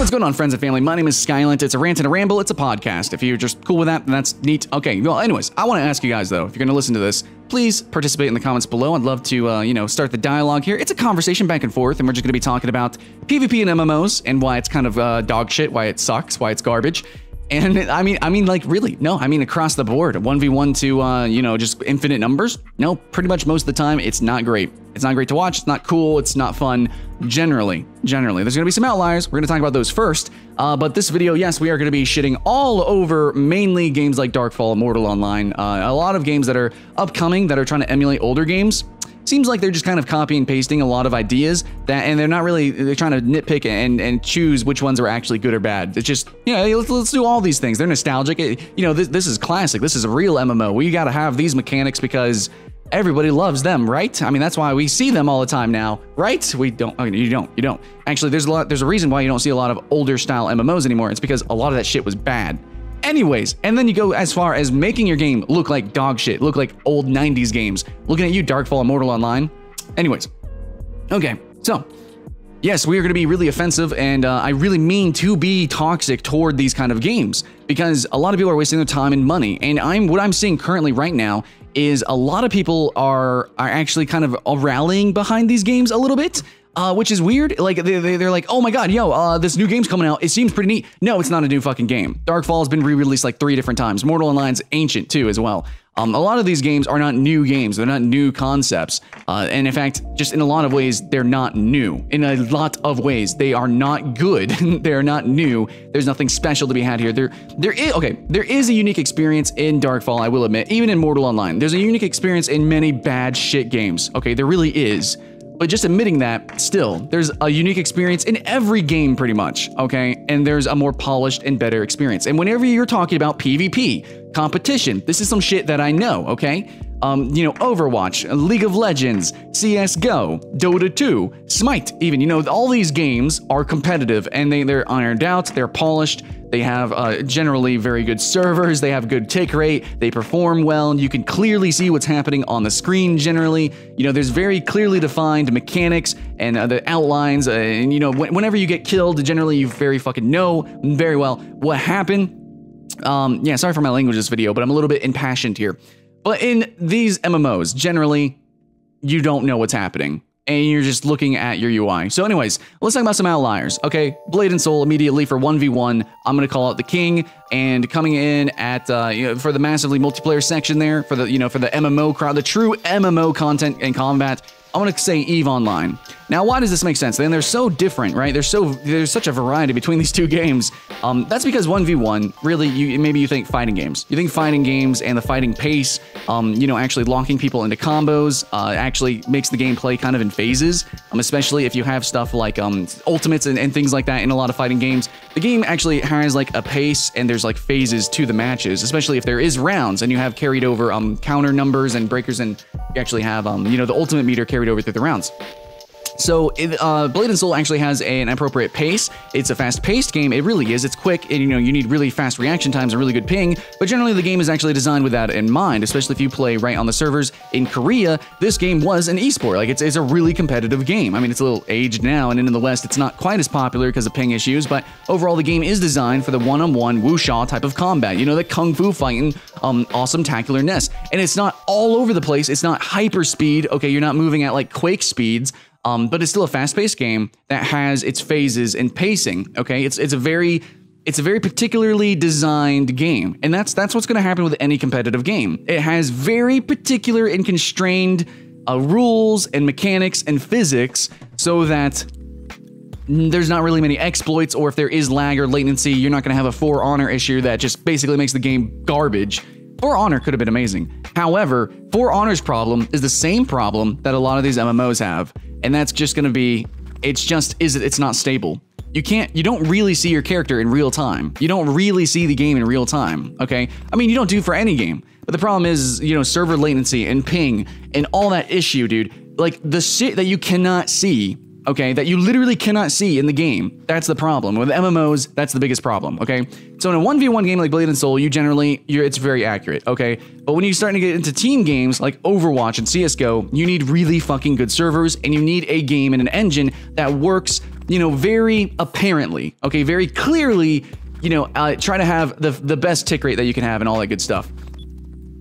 What's going on, friends and family? My name is Skylent. It's a rant and a ramble. It's a podcast. If you're just cool with that, then that's neat. Okay, well, anyways, I want to ask you guys, though, if you're going to listen to this, please participate in the comments below. I'd love to, start the dialogue here. It's a conversation back and forth, and we're just going to be talking about PvP and MMOs and why it's kind of dog shit, why it sucks, why it's garbage. And I mean, like, really, no, I mean, across the board, 1v1 to, just infinite numbers. No, pretty much most of the time, it's not great. It's not great to watch. It's not cool. It's not fun. Generally, there's going to be some outliers. We're going to talk about those first. But this video, yes, we are going to be shitting all over mainly games like Darkfall, Immortal Online, a lot of games that are upcoming that are trying to emulate older games. Seems like they're just kind of copy and pasting a lot of ideas and they're not really, they're trying to nitpick and choose which ones are actually good or bad. It's just, let's do all these things. They're nostalgic. This is classic. This is a real MMO. We got to have these mechanics because everybody loves them, right? I mean, that's why we see them all the time now, right? We don't. I mean, you don't. Actually, there's a reason why you don't see a lot of older style MMOs anymore. It's because a lot of that shit was bad. Anyways, and then you go as far as making your game look like dog shit, look like old 90s games. Looking at you, Darkfall, Immortal Online. Anyways, okay, so yes, we are going to be really offensive, and I really mean to be toxic toward these kind of games because a lot of people are wasting their time and money. And what I'm seeing currently right now is a lot of people are actually kind of rallying behind these games a little bit. Which is weird. Like they're like, oh my god, this new game's coming out. It seems pretty neat. No, it's not a new fucking game. Darkfall has been re-released like 3 different times. Mortal Online's ancient too as well. A lot of these games are not new games. They're not new concepts. And in fact, just in a lot of ways, they're not new. In a lot of ways, they are not good. They're not new. There's nothing special to be had here. There is a unique experience in Darkfall, I will admit. Even in Mortal Online, there's a unique experience in many bad shit games. Okay, there really is. But just admitting that, still, there's a unique experience in every game pretty much, okay? And there's a more polished and better experience. And whenever you're talking about PvP, competition, this is some shit that I know, okay? Overwatch, League of Legends, CSGO, Dota 2, Smite even, all these games are competitive and they're ironed out, they're polished, they have generally very good servers, they have good tick rate, they perform well, and you can clearly see what's happening on the screen generally. There's very clearly defined mechanics and the outlines, and whenever you get killed, generally you very fucking know very well what happened. Yeah, sorry for my language this video, but I'm a little bit impassioned here. But in these MMOs, generally, you don't know what's happening, and you're just looking at your UI. So anyways, let's talk about some outliers. Okay, Blade and Soul immediately for 1v1. I'm going to call out the king, and coming in at, for the massively multiplayer section there, for the, for the MMO crowd, the true MMO content and combat, I'm going to say EVE Online. Now, why does this make sense? Then they're so different, right? There's such a variety between these two games. That's because 1v1, really, maybe you think fighting games. You think fighting games and the fighting pace, actually locking people into combos, actually makes the gameplay kind of in phases, especially if you have stuff like ultimates and things like that in a lot of fighting games. The game actually has like a pace and there's like phases to the matches, especially if there is rounds and you have carried over counter numbers and breakers, and you actually have, the ultimate meter carried over through the rounds. So Blade and Soul actually has an appropriate pace. It's a fast-paced game. It really is. It's quick, and you need really fast reaction times and really good ping. But generally, the game is actually designed with that in mind, especially if you play right on the servers. In Korea, this game was an esport. Like it's a really competitive game. I mean, it's a little aged now, and in the West, it's not quite as popular because of ping issues. But overall, the game is designed for the one-on-one wuxia type of combat. The kung fu fighting, awesome tacularness. And it's not all over the place. It's not hyper speed. Okay, you're not moving at like Quake speeds. But it's still a fast-paced game that has its phases and pacing. Okay, it's a very particularly designed game, and that's what's going to happen with any competitive game. It has very particular and constrained rules and mechanics and physics, so that there's not really many exploits, or if there is lag or latency, you're not going to have a For Honor issue that just basically makes the game garbage. For Honor could have been amazing. However, For Honor's problem is the same problem that a lot of these MMOs have. And that's just going to be, it's not stable. You don't really see your character in real time. You don't really see the game in real time, okay? I mean, you don't do for any game. But the problem is, server latency and ping and all that issue, dude. Like, the shit that you cannot see, okay, that you literally cannot see in the game, that's the problem. With MMOs, that's the biggest problem, okay? So in a 1v1 game like Blade and Soul, it's very accurate, okay? But when you're starting to get into team games like Overwatch and CSGO, you need really fucking good servers, and you need a game and an engine that works you know, very apparently, okay, very clearly, you know, try to have the best tick rate that you can have and all that good stuff.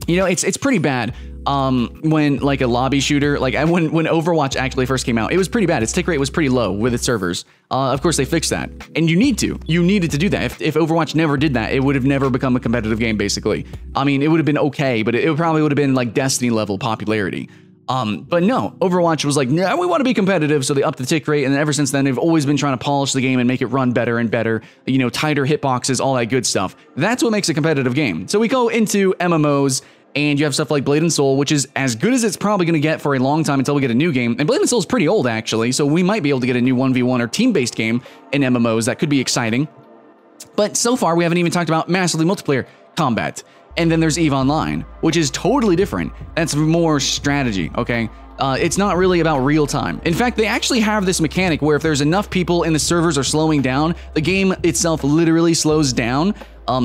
You know, it's pretty bad. When like a lobby shooter, like when Overwatch actually first came out, it was pretty bad. Its tick rate was pretty low with its servers. Of course, they fixed that, and you needed to do that. If Overwatch never did that, it would have never become a competitive game. Basically, I mean, it would have been okay, but it probably would have been like Destiny level popularity. But no, Overwatch was like, no, we want to be competitive, so they upped the tick rate, and ever since then, they've always been trying to polish the game and make it run better and better, you know, tighter hitboxes, all that good stuff. That's what makes a competitive game. So we go into MMOs, and you have stuff like Blade and Soul, which is as good as it's probably going to get for a long time until we get a new game. And Blade and Soul is pretty old, actually, so we might be able to get a new 1v1 or team-based game in MMOs. That could be exciting. But so far, we haven't even talked about massively multiplayer combat. And then there's EVE Online, which is totally different. That's more strategy, okay? It's not really about real time. In fact, they actually have this mechanic where if there's enough people and the servers are slowing down, the game itself literally slows down.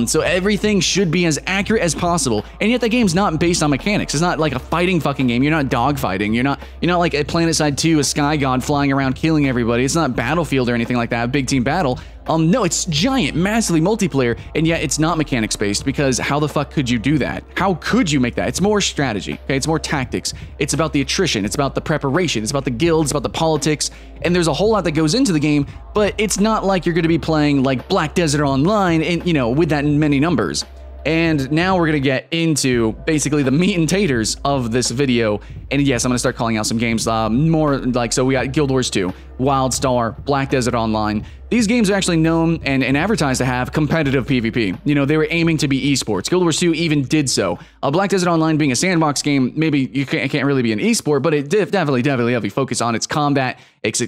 So everything should be as accurate as possible, and yet the game's not based on mechanics. It's not like a fighting fucking game. You're not dogfighting. You're not like a PlanetSide 2, a Sky God flying around killing everybody. It's not Battlefield or anything like that, a big team battle. No, it's giant, massively multiplayer, and yet it's not mechanics based, because how the fuck could you do that? How could you make that? It's more strategy, okay? It's more tactics. It's about the attrition. It's about the preparation. It's about the guilds, it's about the politics, and there's a whole lot that goes into the game, but it's not like you're going to be playing like Black Desert Online and, you know, with that many numbers. And now we're going to get into basically the meat and taters of this video. And yes, I'm going to start calling out some games more like, so we got Guild Wars 2, WildStar, Black Desert Online. These games are actually known and advertised to have competitive PvP. You know, they were aiming to be esports. Guild Wars 2 even did so. Black Desert Online being a sandbox game, maybe you can't really be an esport, but it definitely heavily focused on its combat,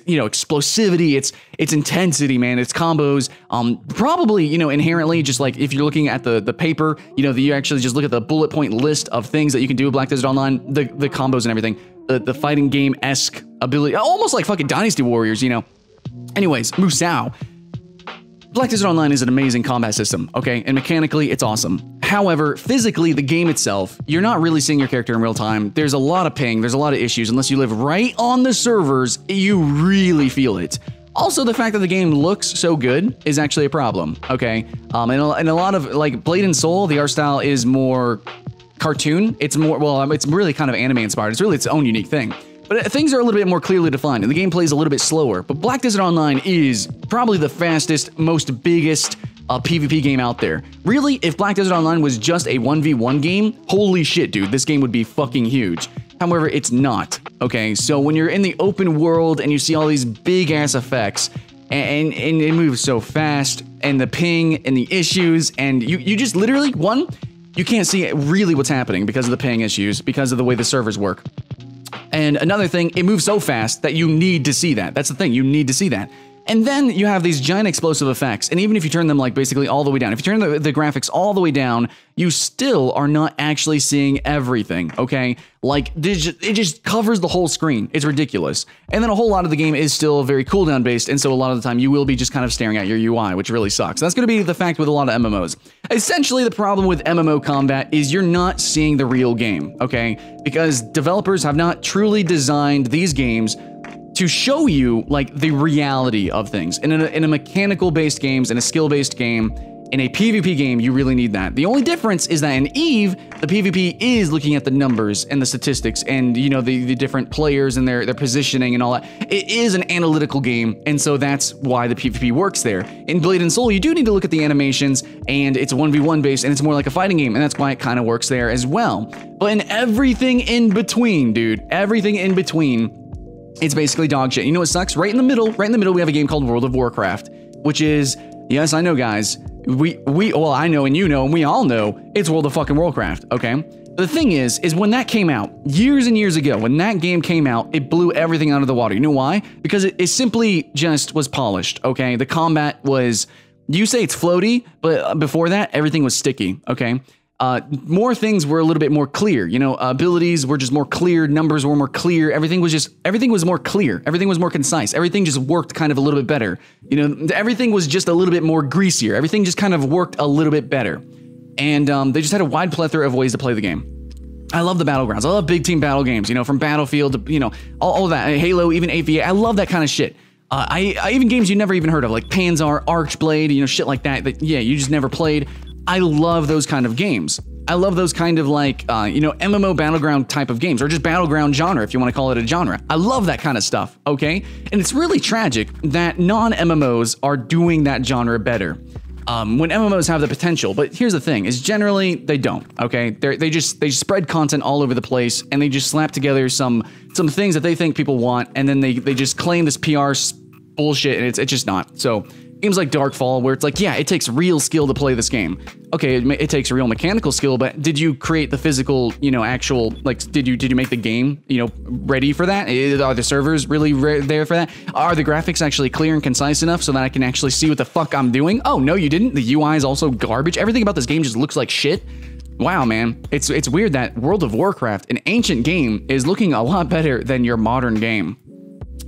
you know, explosivity, its intensity, man, its combos. Probably, you know, inherently, just like if you're looking at the paper, you know, that you actually just look at the bullet point list of things that you can do with Black Desert Online, the combos and everything, the fighting game-esque ability, almost like fucking Dynasty Warriors, you know. Anyways, Musou. Black Desert Online is an amazing combat system, okay? And mechanically, it's awesome. However, physically, the game itself, you're not really seeing your character in real time. There's a lot of ping, there's a lot of issues. Unless you live right on the servers, you really feel it. Also, the fact that the game looks so good is actually a problem, okay? And a lot of, like, Blade and Soul, the art style is more cartoon. It's more, well, it's really kind of anime inspired. It's really its own unique thing. But things are a little bit more clearly defined, and the gameplay is a little bit slower. But Black Desert Online is probably the fastest, most biggest PvP game out there. Really, if Black Desert Online was just a 1v1 game, holy shit, dude, this game would be fucking huge. However, it's not, okay? So when you're in the open world and you see all these big-ass effects, and it moves so fast, and the ping, and the issues, and you just literally, one, you can't see really what's happening because of the ping issues, because of the way the servers work. And another thing, it moves so fast that you need to see that. That's the thing, you need to see that. And then you have these giant explosive effects, and even if you turn them like basically all the way down, if you turn the graphics all the way down, you still are not actually seeing everything, okay? Like, it just covers the whole screen. It's ridiculous. And then a whole lot of the game is still very cooldown based, and so a lot of the time you will be just kind of staring at your UI, which really sucks. That's going to be the fact with a lot of MMOs. Essentially, the problem with MMO combat is you're not seeing the real game, okay? Because developers have not truly designed these games to show you like the reality of things. In a mechanical-based games, in a skill-based game, in a PvP game, you really need that. The only difference is that in EVE, the PvP is looking at the numbers and the statistics and, you know, the different players and their positioning and all that. It is an analytical game, and so that's why the PvP works there. In Blade and Soul, you do need to look at the animations, and it's 1v1 based, and it's more like a fighting game, and that's why it kind of works there as well. But in everything in between, dude, everything in between, it's basically dog shit. You know what sucks? Right in the middle, we have a game called World of Warcraft, which is, yes, I know, guys, well, I know, and you know, and we all know, it's World of fucking Warcraft, okay? The thing is when that came out, years and years ago, when that game came out, it blew everything out of the water. You know why? Because it simply just was polished, okay? The combat was, you say it's floaty, but before that, everything was sticky, okay? More things were a little bit more clear, you know, abilities were just more clear, numbers were more clear, everything was more clear, everything was more concise, everything just worked kind of a little bit better, you know, everything was just a little bit more greasier, everything just kind of worked a little bit better, and they just had a wide plethora of ways to play the game. I love the battlegrounds, I love big team battle games, you know, from Battlefield to, you know, all of that, Halo, even AVA, I love that kind of shit. Even games you never even heard of, like Panzer, Archblade, you know, shit like that, yeah, you just never played. I love those kind of games. I love those kind of like, you know, MMO battleground type of games, or just battleground genre, if you want to call it a genre. I love that kind of stuff, okay? And it's really tragic that non-MMOs are doing that genre better. When MMOs have the potential, but here's the thing, is generally they don't, okay? They just spread content all over the place, and they just slap together some things that they think people want, and then they just claim this PR bullshit, and it's just not. So games like Darkfall, where it's like, yeah, it takes real skill to play this game. Okay, it takes real mechanical skill, but did you create the physical, you know, actual, like, did you make the game, you know, ready for that? Are the servers really there for that? Are the graphics actually clear and concise enough so that I can actually see what the fuck I'm doing? Oh, no, you didn't? The UI is also garbage? Everything about this game just looks like shit? Wow, man. It's weird that World of Warcraft, an ancient game, is looking a lot better than your modern game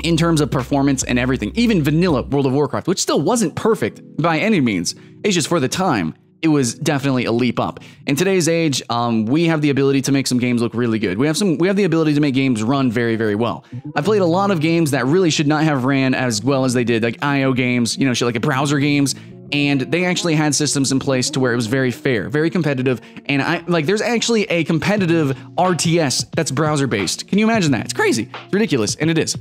in terms of performance and everything. Even vanilla World of Warcraft, which still wasn't perfect by any means, it's just for the time, it was definitely a leap up. In today's age, we have the ability to make some games look really good. We have the ability to make games run very, very well. I played a lot of games that really should not have ran as well as they did, like IO games, you know, shit like browser games, and they actually had systems in place to where it was very fair, very competitive, and there's actually a competitive RTS that's browser-based. Can you imagine that? It's crazy. It's ridiculous, and it is.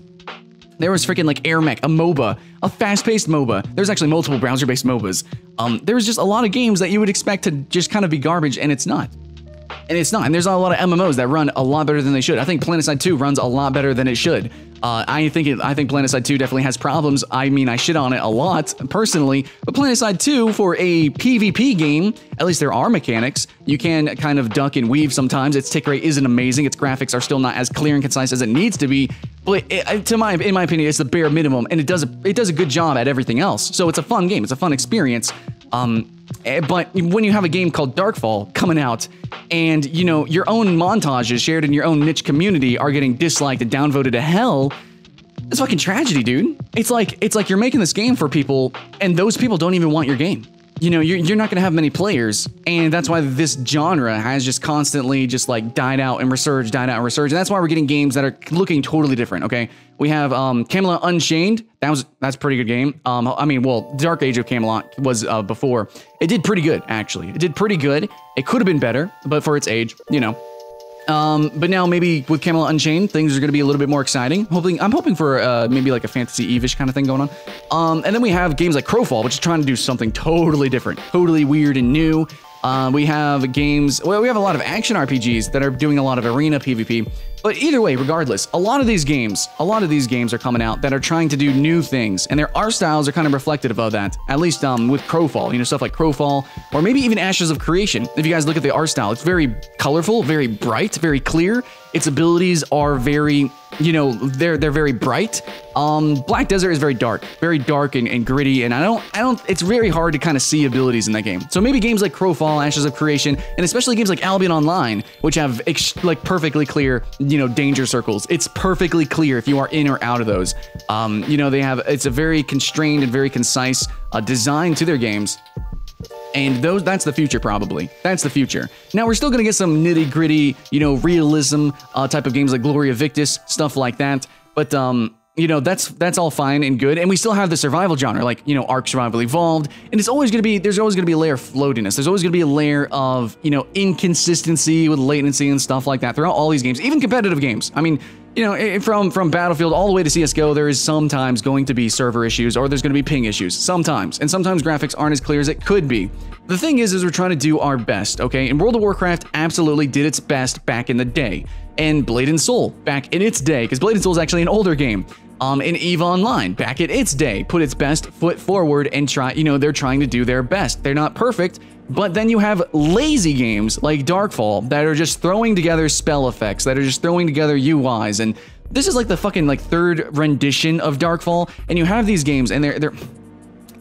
There was freaking like Air Mech, a MOBA, a fast-paced MOBA. There's actually multiple browser-based MOBAs. There was just a lot of games that you would expect to just kind of be garbage, and it's not. And it's not. And there's a lot of MMOs that run a lot better than they should. I think PlanetSide 2 runs a lot better than it should. I think PlanetSide 2 definitely has problems. I mean, I shit on it a lot, personally. But PlanetSide 2, for a PvP game, at least there are mechanics. You can kind of duck and weave sometimes. Its tick rate isn't amazing. Its graphics are still not as clear and concise as it needs to be. But in my opinion, it's the bare minimum, and it does a good job at everything else. So it's a fun game. It's a fun experience. But when you have a game called Darkfall coming out, and you know your own montages shared in your own niche community are getting disliked and downvoted to hell, it's fucking tragedy, dude. It's like you're making this game for people, and those people don't even want your game. You know, you're not gonna have many players, and that's why this genre has just constantly just like died out and resurged, and that's why we're getting games that are looking totally different. Okay, we have Camelot Unchained. That's a pretty good game. I mean, well, Dark Age of Camelot was before. It did pretty good, actually. It did pretty good. It could have been better, but for its age, you know. But now maybe with Camelot Unchained, things are going to be a little bit more exciting. I'm hoping for maybe like a Fantasy Eve-ish kind of thing going on. And then we have games like Crowfall, which is trying to do something totally different, totally weird and new. We have games, well, we have a lot of action RPGs that are doing a lot of arena PvP. But either way, regardless, a lot of these games are coming out that are trying to do new things, and their art styles are kind of reflective of that. At least with Crowfall, you know, stuff like Crowfall, or maybe even Ashes of Creation. If you guys look at the art style, it's very colorful, very bright, very clear. Its abilities are very, you know, they're very bright. Black Desert is very dark and gritty, and I don't. It's very hard to kind of see abilities in that game. So maybe games like Crowfall, Ashes of Creation, and especially games like Albion Online, which have like perfectly clear, you know, danger circles. It's perfectly clear if you are in or out of those. You know, it's a very constrained and very concise design to their games. And that's the future, probably. That's the future. Now, we're still going to get some nitty-gritty, you know, realism type of games like Gloria Victis, stuff like that. But, you know, that's all fine and good. And we still have the survival genre, like, you know, Ark Survival Evolved. And there's always going to be a layer of floatiness. There's always going to be a layer of, you know, inconsistency with latency and stuff like that throughout all these games, even competitive games. I mean, you know, from Battlefield all the way to CSGO, there is sometimes going to be server issues, or there's going to be ping issues, sometimes. And sometimes graphics aren't as clear as it could be. The thing is we're trying to do our best, okay? And World of Warcraft absolutely did its best back in the day. And Blade and Soul, back in its day, because Blade and Soul is actually an older game. And EVE Online, back in its day, put its best foot forward and they're trying to do their best. They're not perfect, but then you have lazy games like Darkfall that are just throwing together spell effects, that are just throwing together UIs, and this is like the fucking like third rendition of Darkfall, and you have these games, and they're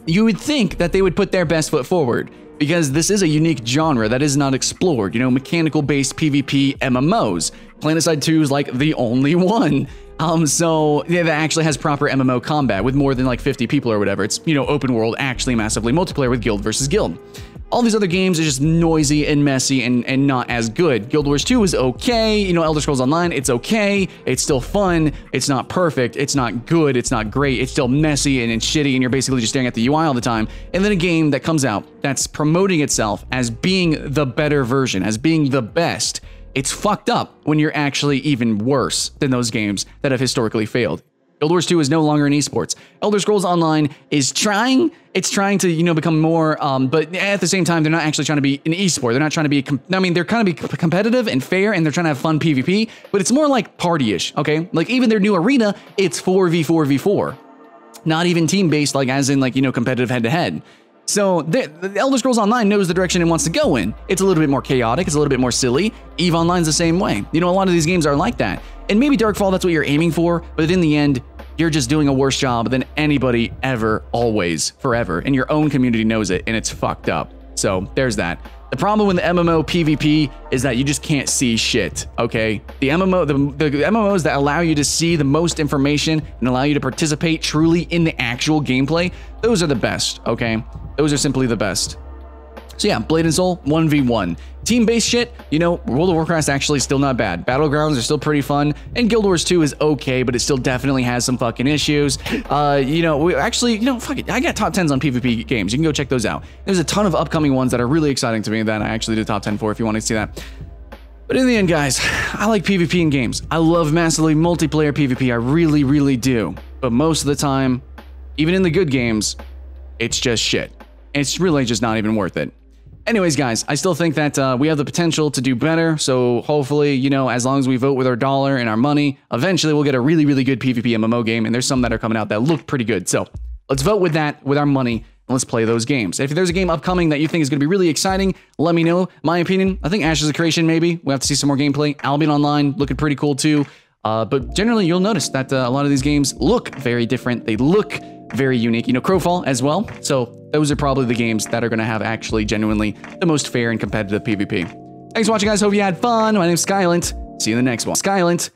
you would think that they would put their best foot forward, because this is a unique genre that is not explored, you know, mechanical-based PvP MMOs. PlanetSide 2 is like the only one. So yeah, that actually has proper MMO combat with more than like 50 people or whatever. It's, you know, open world, actually massively multiplayer with guild versus guild. All these other games are just noisy and messy and not as good. Guild Wars 2 is okay. You know, Elder Scrolls Online, it's okay. It's still fun. It's not perfect. It's not good. It's not great. It's still messy and shitty, and you're basically just staring at the UI all the time. And then a game that comes out that's promoting itself as being the better version, as being the best. It's fucked up when you're actually even worse than those games that have historically failed. Guild Wars 2 is no longer in esports. Elder Scrolls Online is trying. It's trying to, you know, become more, but at the same time, they're not actually trying to be an esport. They're not trying to be, I mean, they're kind of be competitive and fair, and they're trying to have fun PvP, but it's more like party-ish, okay? Like, even their new arena, it's 4v4v4. Not even team-based, like, as in, like, you know, competitive head-to-head. So, the Elder Scrolls Online knows the direction it wants to go in. It's a little bit more chaotic, it's a little bit more silly. EVE Online's the same way. You know, a lot of these games are like that. And maybe Darkfall, that's what you're aiming for, but in the end, you're just doing a worse job than anybody ever, always, forever. And your own community knows it, and it's fucked up. So, there's that. The problem with the MMO PvP is that you just can't see shit, okay? The MMOs that allow you to see the most information and allow you to participate truly in the actual gameplay, those are the best, okay? Those are simply the best. So yeah, Blade and Soul, 1v1. Team-based shit, you know, World of Warcraft's actually still not bad. Battlegrounds are still pretty fun, and Guild Wars 2 is okay, but it still definitely has some fucking issues. You know, fuck it. I got top 10s on PvP games. You can go check those out. There's a ton of upcoming ones that are really exciting to me that I actually did top 10 for if you want to see that. But in the end, guys, I like PvP in games. I love massively multiplayer PvP. I really, really do. But most of the time, even in the good games, it's just shit. It's really just not even worth it. Anyways, guys, I still think that we have the potential to do better. So hopefully, you know, as long as we vote with our dollar and our money, eventually we'll get a really, really good PvP MMO game. And there's some that are coming out that look pretty good. So let's vote with that, with our money, and let's play those games. If there's a game upcoming that you think is going to be really exciting, let me know. My opinion, I think Ashes of Creation, maybe. We have to see some more gameplay. Albion Online, looking pretty cool too. But generally, you'll notice that a lot of these games look very different. They look very unique. You know, Crowfall as well. So those are probably the games that are going to have actually genuinely the most fair and competitive PvP. Thanks for watching, guys. Hope you had fun. My name's Skylent. See you in the next one. Skylent